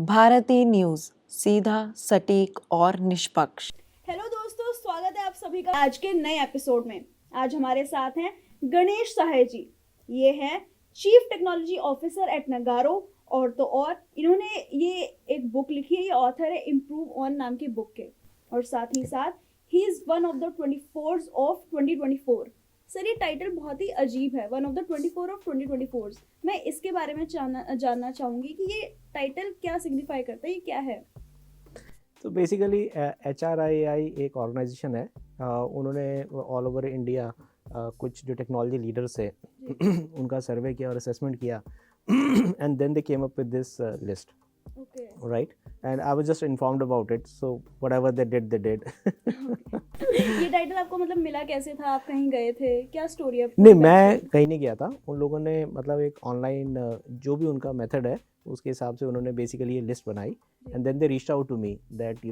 Bharti news, सीधा, सटीक और निष्पक्ष। हेलो दोस्तों, स्वागत है आप सभी का आज के नए एपिसोड में। आज हमारे साथ हैं गणेश सहाय जी। ये है चीफ टेक्नोलॉजी ऑफिसर एट नगारो और इन्होंने ये एक बुक लिखी है। ये ऑथर है इम्प्रूव ऑन नाम की बुक के, और साथ ही साथ he is one of the 24 of 2024। Sir, ये टाइटल बहुत ही अजीब है, वन ऑफ द 24 ऑफ 2024। मैं इसके बारे में जानना चाहूंगी कि ये टाइटल क्या सिग्निफाई करता है, ये क्या है? तो बेसिकली HRII एक ऑर्गेनाइजेशन है। उन्होंने ऑल ओवर इंडिया कुछ जो टेक्नोलॉजी लीडर्स है उनका सर्वे किया और असेसमेंट किया and then they came up with this list, right? And I was just informed about it, so whatever they did ये टाइटल आपको मतलब मिला कैसे था? आप कहीं गए थे? क्या स्टोरी है? नहीं, मैं कहीं नहीं गया था। उन लोगों ने मतलब एक ऑनलाइन जो भी उनका मेथड है उसके हिसाब से उन्होंने बेसिकली ये लिस्ट बनाई and then they reached out to me that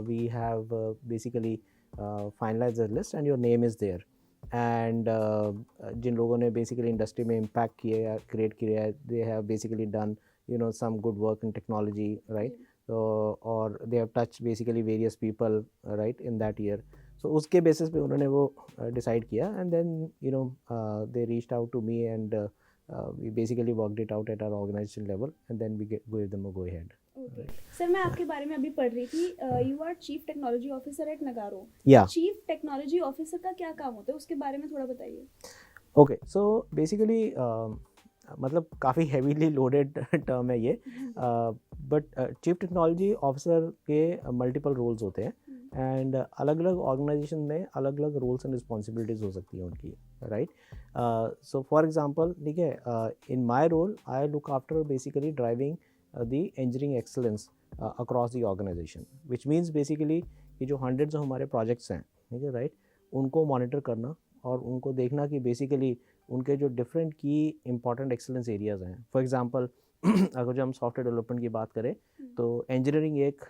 we have basically finalised the list and your name is there. And जिन लोगों ने बेसिकली इंडस्ट्री में इम्पैक्ट किया या क्रिएट किया है, they have basically done some good work in technology, right? So, or they have touched basically various people, right, in that year. So उसके basis पे उन्होंने वो decide किया and then they reached out to me and we basically worked it out at our organization level and then we gave them a go ahead. Okay. Sir, मैं आपके बारे में अभी पढ़ रही थी। You are chief technology officer at Nagarro. Chief technology officer का क्या काम होता है, उसके बारे में थोड़ा बताइए। ओके, सो बेसिकली मतलब काफ़ी हैवीली लोडेड टर्म है ये, बट चीफ टेक्नोलॉजी ऑफिसर के मल्टीपल रोल्स होते हैं एंड अलग अलग ऑर्गेनाइजेशन में अलग अलग रोल्स एंड रिस्पॉन्सिबिलिटीज़ हो सकती हैं उनकी, राइट? सो फॉर एग्जांपल, ठीक है, in my role I look after basically driving the engineering excellence across the organisation, which means basically कि जो हंड्रेड्स ऑफ हमारे प्रोजेक्ट्स हैं, ठीक है, राइट, उनको मॉनिटर करना और उनको देखना कि बेसिकली उनके जो डिफरेंट की इंपॉर्टेंट एक्सेलेंस एरियाज़ हैं। फॉर एग्जांपल अगर जो हम सॉफ्टवेयर डेवलपमेंट की बात करें तो इंजीनियरिंग एक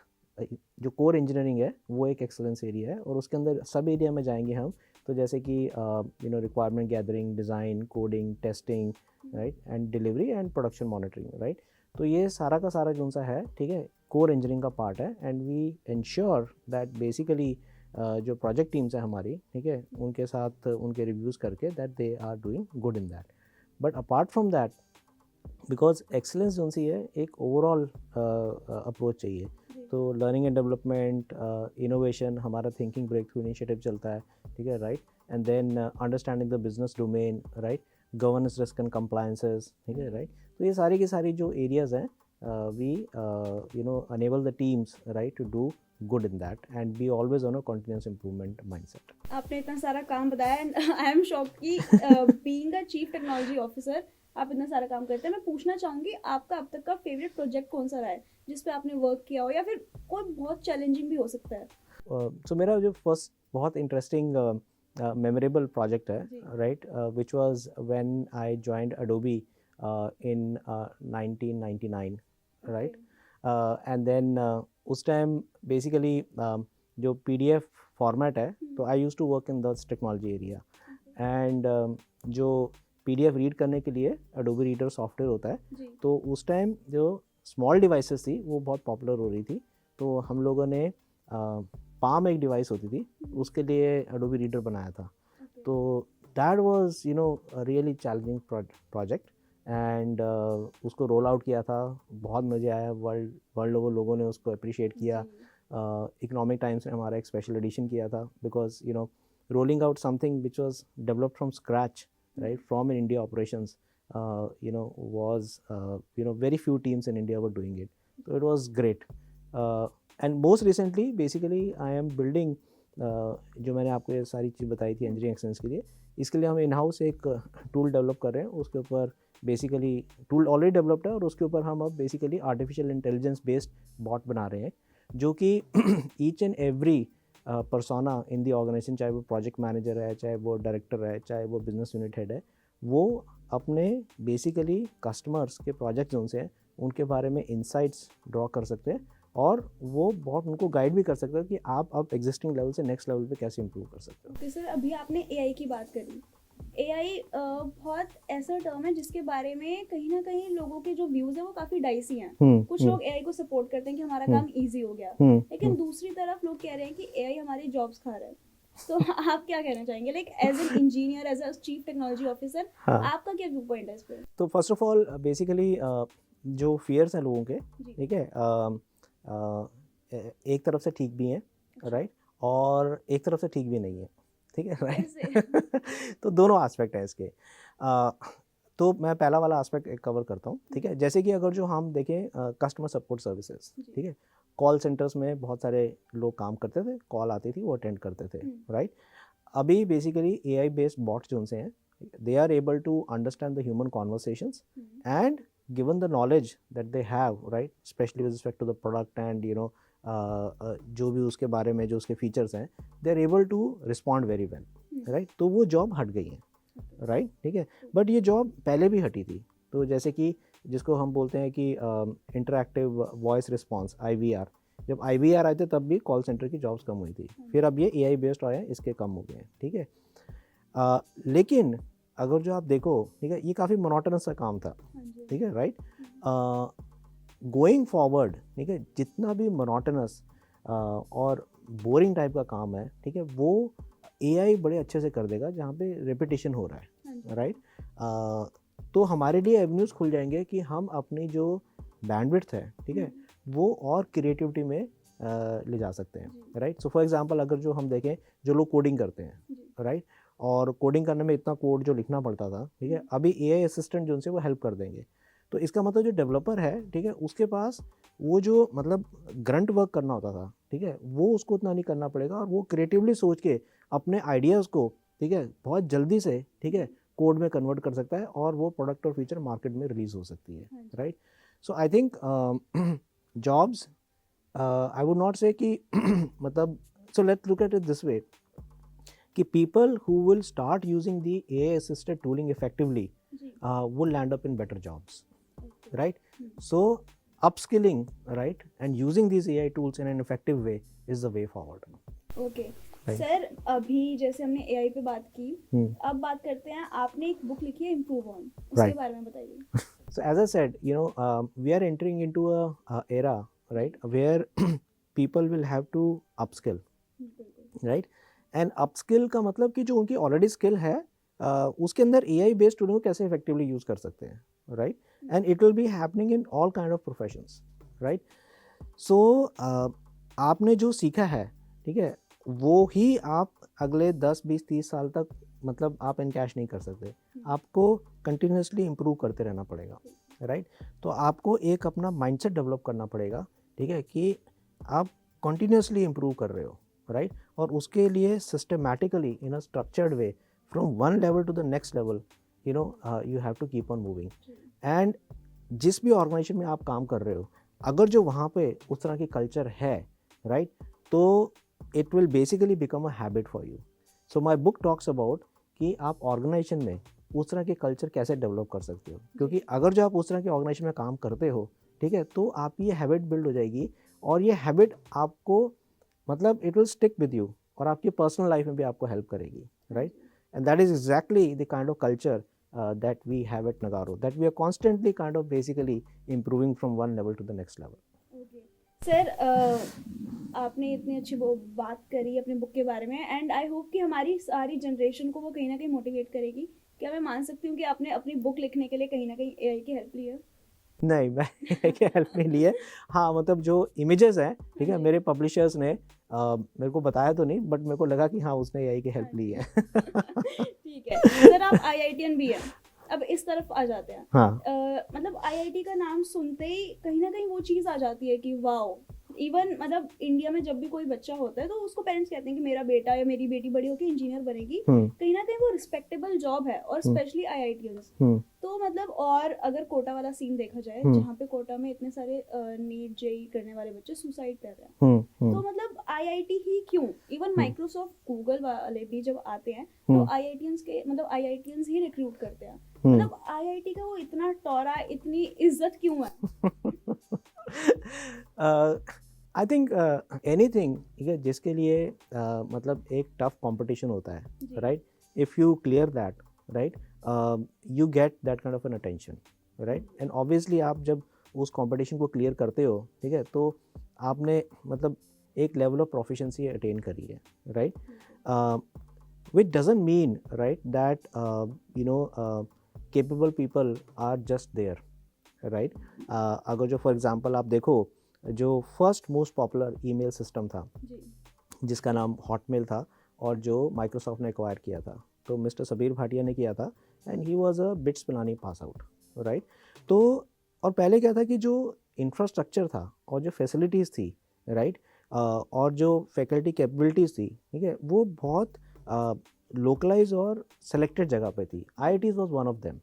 जो कोर इंजीनियरिंग है वो एक एक्सेलेंस एरिया है और उसके अंदर सब एरिया में जाएंगे हम। तो जैसे कि requirement gathering, design, coding, testing, right, and delivery and production monitoring, right? तो ये सारा का सारा जो सा है, ठीक है, कोर इंजीनियरिंग का पार्ट है and we ensure that basically जो प्रोजेक्ट टीम्स है हमारी, ठीक है, उनके साथ उनके रिव्यूज़ करके that they are doing good in that. But apart from that, because excellence जो सी है एक ओवरऑल अप्रोच चाहिए। तो लर्निंग एंड डेवलपमेंट, इनोवेशन, हमारा थिंकिंग ब्रेक थ्रू इनिशिएटिव चलता है, ठीक है, right? And then understanding the business domain, right, governance, risk and compliances, ठीक है, राइट? तो ये सारी की सारी जो एरियाज़ हैं, we enable the teams, right, to do good in that and be always on a continuous improvement mindset. आपने इतना सारा काम बताया एंड आई एम शॉक्ड कि being a chief technology officer आप इतना सारा काम करते हैं। मैं पूछना चाहूँगी, आपका अब तक का फेवरेट प्रोजेक्ट कौन सा रहा है जिस पे आपने वर्क किया हो, या फिर कोई बहुत चैलेंजिंग भी हो सकता है? So मेरा जो फर्स्ट बहुत इंटरेस्टिंग मेमोरेबल प्रोजेक्ट है, right, which was when I joined Adobe in 1999, right? And then उस टाइम बेसिकली जो PDF फॉर्मेट है, तो आई यूज़ टू वर्क इन दस टेक्नोलॉजी एरिया एंड जो PDF रीड करने के लिए Adobe रीडर सॉफ्टवेयर होता है, तो उस टाइम जो स्मॉल डिवाइसेस थी वो बहुत पॉपुलर हो रही थी। तो हम लोगों ने पाम एक डिवाइस होती थी, उसके लिए Adobe रीडर बनाया था। तो that was really challenging project and उसको रोल आउट किया था। बहुत मज़े आया, वर्ल्ड ओवर लोगों ने उसको अप्रिशिएट किया। इकोनॉमिक टाइम्स ने हमारा एक स्पेशल एडिशन किया था because rolling out something which was developed from scratch, right, from in India operations, was very few teams in India were doing it, so it was great. And most recently basically I am building जो मैंने आपको ये सारी चीज़ बताई थी engineering excellence के लिए, इसके लिए हम इन हाउस एक टूल डेवलप कर रहे हैं। उसके ऊपर बेसिकली टूल ऑलरेडी डेवलप्ड है और उसके ऊपर हम अब basically artificial intelligence based bot बना रहे हैं जो कि each and every persona in the organisation, चाहे वो प्रोजेक्ट मैनेजर है, चाहे वो डायरेक्टर है, चाहे वो बिजनेस यूनिट हेड है, वो अपने बेसिकली कस्टमर्स के प्रोजेक्ट जोन से हैं उनके बारे में इंसाइट्स ड्रॉ कर सकते हैं और वो बहुत उनको गाइड भी कर सकते हैं कि आप अब एग्जिस्टिंग लेवल से नेक्स्ट लेवल पे कैसे इंप्रूव कर सकते हो। तो सर, अभी आपने एआई की बात करी। एआई बहुत ऐसा टर्म है जिसके बारे में कहीं ना कहीं लोगों के जो व्यूज है वो काफी डाइसी हैं। कुछ लोग एआई को सपोर्ट करते हैं कि हमारा काम इजी हो गया, लेकिन दूसरी तरफ लोग कह रहे हैं कि एआई हमारी जॉब्स खा रहा है। तो आप क्या कहना चाहेंगे, like as an engineer, as a chief technology officer, आपका क्या व्यू पॉइंट है इस पे? तो फर्स्ट ऑफ ऑल बेसिकली जो फियर्स हैं लोगों के, ठीक है, एक तरफ से ठीक भी हैं, राइट, और एक तरफ से ठीक भी नहीं है, ठीक है, राइट। तो दोनों एस्पेक्ट है इसके। तो मैं पहला वाला एस्पेक्ट कवर करता हूँ, ठीक है। जैसे कि अगर जो हम देखें कस्टमर सपोर्ट सर्विसेज, ठीक है, कॉल सेंटर्स में बहुत सारे लोग काम करते थे, कॉल आती थी वो अटेंड करते थे, राइट। अभी बेसिकली एआई बेस्ड बॉट्स जो उनसे हैं, they are able to understand the human conversations and given the knowledge that they have, right, especially with respect to the product and जो भी उसके बारे में जो उसके फीचर्स हैं, they are able to respond very well, right। तो वो जॉब हट गई है, राइट, ठीक है। बट ये जॉब पहले भी हटी थी। तो जैसे कि जिसको हम बोलते हैं कि इंटरैक्टिव वॉइस रिस्पॉन्स, IVR, जब IVR आए थे तब भी कॉल सेंटर की जॉब्स कम हुई थी। फिर अब ये AI बेस्ड आए हैं, इसके कम हो गए हैं, ठीक है। लेकिन अगर जो आप देखो, ठीक है, ये काफ़ी मोनोटोनस सा काम था, ठीक है, राइट। गोइंग फॉरवर्ड, ठीक है, जितना भी मोनोटोनस और बोरिंग टाइप का काम है, ठीक है, वो AI बड़े अच्छे से कर देगा जहाँ पे रेपिटेशन हो रहा है, राइट। तो हमारे लिए एवेन्यूज़ खुल जाएंगे कि हम अपनी जो बैंडविड्थ है, ठीक है, वो और क्रिएटिविटी में ले जा सकते हैं, राइट। सो फॉर एग्जांपल अगर जो हम देखें, जो लोग कोडिंग करते हैं, राइट, और कोडिंग करने में इतना कोड जो लिखना पड़ता था, ठीक है, अभी AI असिस्टेंट जो उनसे वो हेल्प कर देंगे। तो इसका मतलब जो डेवलपर है, ठीक है, उसके पास वो जो मतलब ग्रंट वर्क करना होता था, ठीक है, वो उसको उतना नहीं करना पड़ेगा, और वो क्रिएटिवली सोच के अपने आइडियाज़ को, ठीक है, बहुत जल्दी से, ठीक है, कोड में कन्वर्ट कर सकता है, और वो प्रोडक्ट और फीचर मार्केट में रिलीज हो सकती है, right. So I think jobs, I would not से कि मतलब, so let's look at it this way कि people who will start using the AI assisted tooling effectively will land up in better jobs, right? So upskilling, right, and using these AI tools in an effective way is the way forward. Okay. Sir, अभी जैसे हमने AI पे बात की, अब बात करते हैं, आपने एक बुक लिखी है इम्प्रूव ऑन, उसके बारे में बताइए। So as I said, we are entering into a era, right, where people will have to upskill, right? And upskill का मतलब कि जो उनकी ऑलरेडी स्किल है, उसके अंदर AI बेस्ड टूलिंग को कैसे इफेक्टिवली यूज़ कर सकते हैं, right. And it will be happening in all kind of professions, right. So आपने जो सीखा है, ठीक है, वो ही आप अगले 10, 20, 30 साल तक मतलब आप इनकैश नहीं कर सकते। आपको कंटिन्यूसली इम्प्रूव करते रहना पड़ेगा, राइट। तो आपको एक अपना माइंडसेट डेवलप करना पड़ेगा, ठीक है, कि आप कंटिन्यूसली इम्प्रूव कर रहे हो, राइट। और उसके लिए systematically in a structured way from one level to the next level, you have to keep on moving. And जिस भी ऑर्गेनाइजेशन में आप काम कर रहे हो, अगर जो वहाँ पे उस तरह की कल्चर है, राइट, तो it will basically become a habit for you. So my book talks about कि आप ऑर्गेनाइजेशन में उस तरह के कल्चर कैसे डेवलप कर सकते हो, क्योंकि अगर जो आप उस तरह के ऑर्गेनाइजेशन में काम करते हो, ठीक है, तो आप ये हैबिट बिल्ड हो जाएगी, और ये हैबिट आपको मतलब it will stick with you, और आपकी पर्सनल लाइफ में भी आपको हेल्प करेगी, right. And that is exactly the kind of culture that we have at Nagarro, that we are constantly kind of basically improving from one level to the next level. Okay. Sir, आपने इतनी अच्छी बात करी अपने book के बारे में, and I hope कि हमारी सारी जनरेशन को वो कहीं ना कहीं मोटिवेट करेगी। क्या मैं मान सकती हूँ कि आपने अपनी बुक लिखने के लिए कहीं ना कहीं AI की हेल्प ली है? नहीं, मैं AI की हेल्प नहीं ली है। हाँ, मतलब जो इमेजेस हैं, ठीक है, मेरे पब्लिशर्स ने मेरे को बताया तो नहीं, बट मेरे को लगा कि हाँ, उसने AI की हेल्प ली है। ठीक है सर, आप IITian भी हैं। अब इस तरफ आ जाते हैं। हाँ। मतलब IIT का नाम सुनते ही कहीं ना कहीं वो चीज़ आ जाती है कि वाओ। इवन मतलब इंडिया में जब भी कोई बच्चा होता है तो उसको पेरेंट्स कहते हैं कि मेरा बेटा या मेरी बेटी बड़ी होकर इंजीनियर बनेगी। कहीं ना कहीं वो रिस्पेक्टेबल जॉब है, और स्पेशली IITians। तो मतलब, और अगर कोटा वाला सीन देखा जाए, जहाँ पे कोटा में इतने सारे नीट JEE करने वाले बच्चे सुसाइड कर रहे हैं, तो मतलब IIT ही क्यों? इवन माइक्रोसॉफ्ट, गूगल वाले भी जब आते हैं तो IITians ही रिक्रूट करते हैं। मतलब IIT का वो इतना टॉरा, इतनी इज्जत क्यों है? आई थिंक एनीथिंग, ठीक है, जिसके लिए मतलब एक टफ कंपटीशन होता है, right, if you clear that, right, you get that kind of an attention, right? And obviously आप जब उस competition को clear करते हो, ठीक है, तो आपने मतलब एक level of proficiency attain करी है, right? Which doesn't mean, right, that capable people are just there, right? अगर जो for example आप देखो जो first most popular email system था जिसका नाम हॉटमेल था और जो माइक्रोसॉफ्ट ने एक्वायर किया था, तो मिस्टर सबीर भाटिया ने किया था and he was a bits Pilani pass out, right? तो और पहले क्या था कि जो इंफ्रास्ट्रक्चर था और जो फैसिलिटीज़ थी, राइट, और जो फैकल्टी कैपेबिलिटीज़ थी, ठीक है, वो बहुत लोकलाइज और सेलेक्टेड जगह पे थी. IITs was one of them,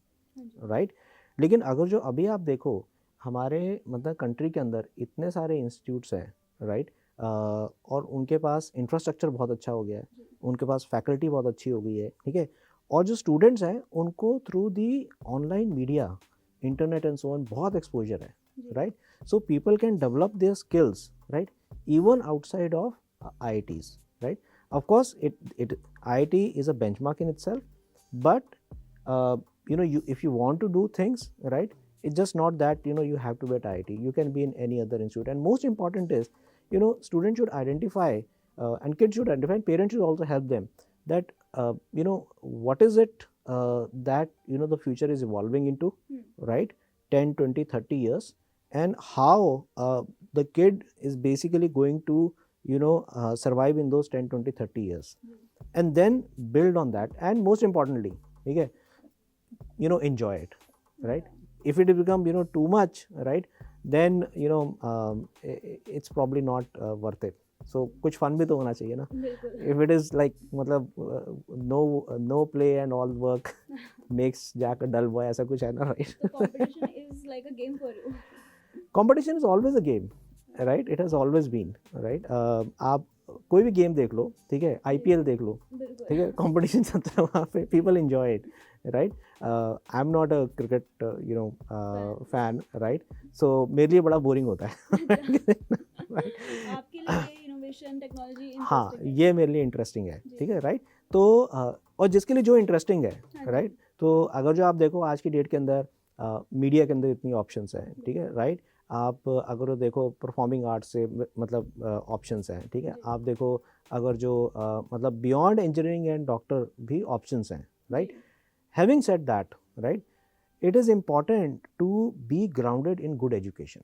right? लेकिन अगर जो अभी आप देखो हमारे मतलब कंट्री के अंदर इतने सारे इंस्टीट्यूट्स हैं, राइट, और उनके पास इंफ्रास्ट्रक्चर बहुत अच्छा हो गया है, उनके पास फैकल्टी बहुत अच्छी हो गई है, ठीक है, और जो स्टूडेंट्स हैं उनको through the online media, internet and so on बहुत एक्सपोजर है, right? So people can develop their skills, right, even outside of IITs, right? Of course, IIT is a benchmark in itself, but if you want to do things, right, it's just not that you have to be at IIT. You can be in any other institute, and most important is students should identify and kids should identify, and parents should also help them that what is it that the future is evolving into, right, 10, 20, 30 years, and how the kid is basically going to survive in those 10, 20, 30 years, and then build on that, and most importantly, okay, enjoy it, right? If it become too much, right, then it's probably not worth it. So कुछ fun भी तो होना चाहिए ना. If it is like मतलब no play and all work makes Jack a dull boy, ऐसा कुछ है ना, right? So competition is like a game for you. Competition is always a game, right? It has always been, right? आप कोई भी game देख लो, ठीक है, IPL देख लो, ठीक है, कंपटीशन चलता है वहाँ पे, people enjoy it, right? I am not a cricket fan, right? So मेरे लिए बड़ा बोरिंग होता है. आपके लिए इनोवेशन टेक्नोलॉजी हाँ, ये मेरे लिए इंटरेस्टिंग है, ठीक है, राइट? तो और जिसके लिए जो इंटरेस्टिंग है, राइट, तो अगर जो आप देखो आज की डेट के अंदर मीडिया के अंदर इतनी ऑप्शंस हैं, ठीक है, राइट? आप अगर देखो परफॉर्मिंग आर्ट्स से मतलब ऑप्शंस हैं, ठीक है, आप देखो अगर जो मतलब बियॉन्ड इंजीनियरिंग एंड डॉक्टर भी ऑप्शंस हैं, right? Having said that, right, it is important to be grounded in good education,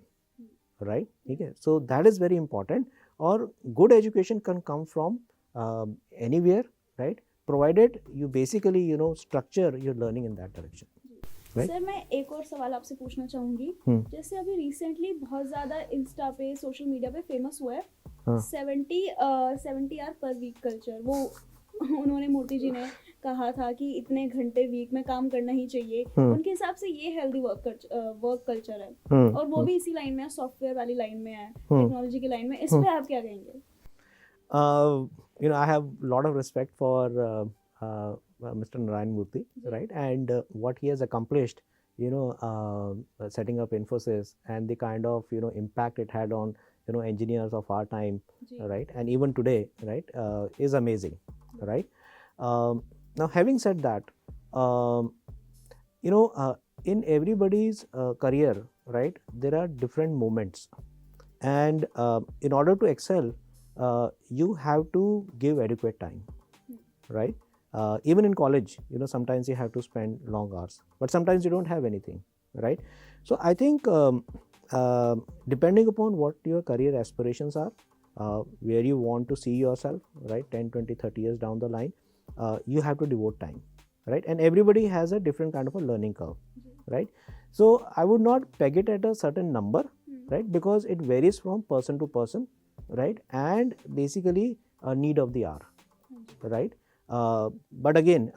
right? ठीक है, so that is very important, और good education can come from anywhere, right, provided you basically structure your learning in that direction. Sir मैं एक और सवाल आपसे पूछना चाहूँगी. जैसे अभी रिसेंटली बहुत ज़्यादा इंस्टा पे, सोशल मीडिया पे फेमस हुआ है 70 आवर पर वीक कल्चर. वो उन्होंने, मोदी जी ने कहा था कि इतने घंटे वीक में काम करना ही चाहिए. उनके हिसाब से ये हेल्दी वर्क कल्चर है, और वो भी इसी लाइन में है, सॉफ्टवेयर वाली लाइन में है, टेक्नोलॉजी की लाइन में. इस पे आप क्या कहेंगे? I have a lot of respect for Mr. Narayan Murthy, right, and what he has accomplished, setting up Infosys, and the kind of impact it had on engineers of our time, right, and even today, right, is amazing, right. Now, having said that, in everybody's career, right, there are different moments, and in order to excel, you have to give adequate time, right? Even in college, sometimes you have to spend long hours, but sometimes you don't have anything, right? So I think depending upon what your career aspirations are, where you want to see yourself, right, 10, 20, 30 years down the line, you have to devote time, right? And everybody has a different kind of a learning curve, right? So I would not peg it at a certain number, right, because it varies from person to person, right, and basically a need of the hour, right? But again,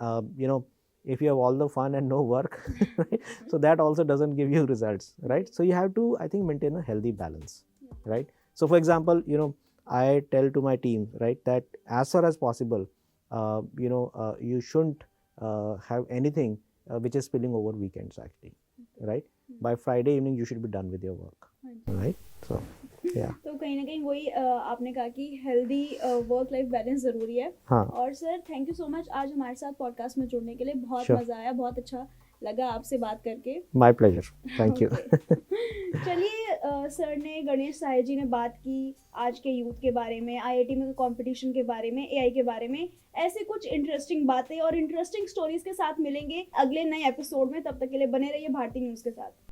if you have all the fun and no work, right, so that also doesn't give you results, right? So you have to, I think, maintain a healthy balance, right? So for example, I tell to my team, right, that as far as possible, you shouldn't have anything which is spilling over weekends actually, right? By Friday evening, you should be done with your work, right? So. Yeah. तो कहीं ना कहीं वही आपने कहा कि healthy work life balance जरूरी है। हाँ. और sir thank you so much आज हमारे साथ पॉडकास्ट में जुड़ने के लिए, बहुत Sure. मजा आया, बहुत अच्छा लगा आपसे बात करके। My pleasure. Thank you. चलिए सर ने, गणेश साहे जी ने बात की आज के यूथ के बारे में, आईआईटी में कंपटीशन के बारे में, एआई के बारे में। ऐसे कुछ इंटरेस्टिंग बातें और इंटरेस्टिंग स्टोरीज के साथ मिलेंगे अगले नए एपिसोड में। तब तक के लिए बने रहिए भारती न्यूज़ के साथ।